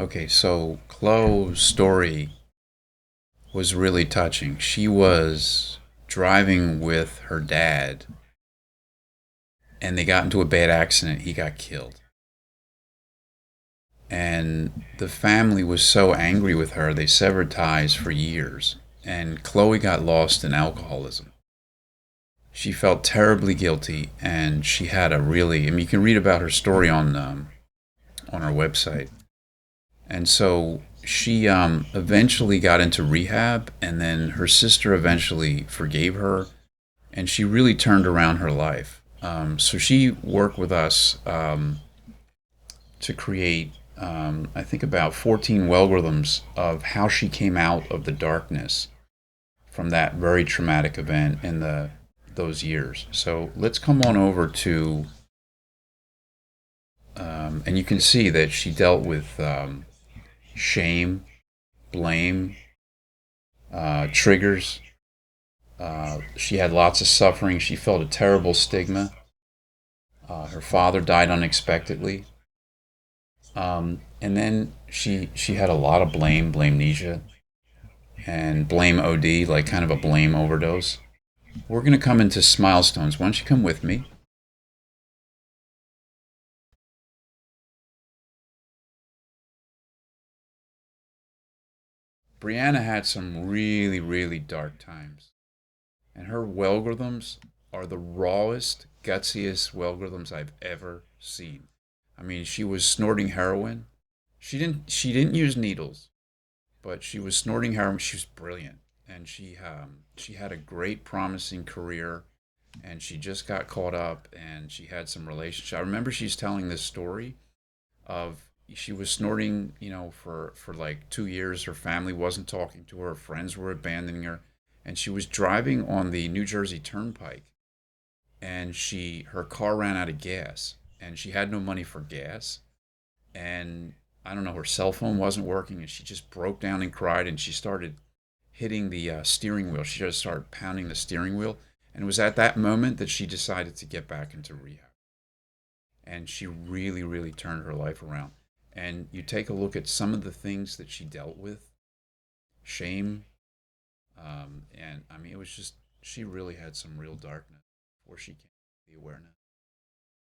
Okay, so Chloe's story was really touching. She was driving with her dad and they got into a bad accident. He got killed. And the family was so angry with her, they severed ties for years. And Chloe got lost in alcoholism. She felt terribly guilty, and she had a really, I mean, you can read about her story on our website. And so she eventually got into rehab, and then her sister eventually forgave her, and she really turned around her life. So she worked with us to create, I think, about 14 algorithms of how she came out of the darkness from that very traumatic event in those years. So let's come on over to, and you can see that she dealt with shame, blame, triggers. She had lots of suffering. She felt a terrible stigma. Her father died unexpectedly. And then she had a lot of blame amnesia, and blame OD, like kind of a blame overdose. We're going to come into milestones. Why don't you come with me? Brianna had some really, really dark times, and her algorithms are the rawest, gutsiest algorithms I've ever seen. I mean, she was snorting heroin. She didn't use needles, but she was snorting heroin. She was brilliant, and she had a great, promising career. And she just got caught up, and she had some relationship. I remember she's telling this story of she was snorting, for like 2 years. Her family wasn't talking to her. Friends were abandoning her, and she was driving on the New Jersey Turnpike, and her car ran out of gas, and she had no money for gas, and I don't know, her cell phone wasn't working, and she just broke down and cried, and she started hitting the steering wheel. She just started pounding the steering wheel, and it was at that moment that she decided to get back into rehab, and she really, really turned her life around. And you take a look at some of the things that she dealt with, shame, and I mean, it was just, she really had some real darkness before she came to the awareness.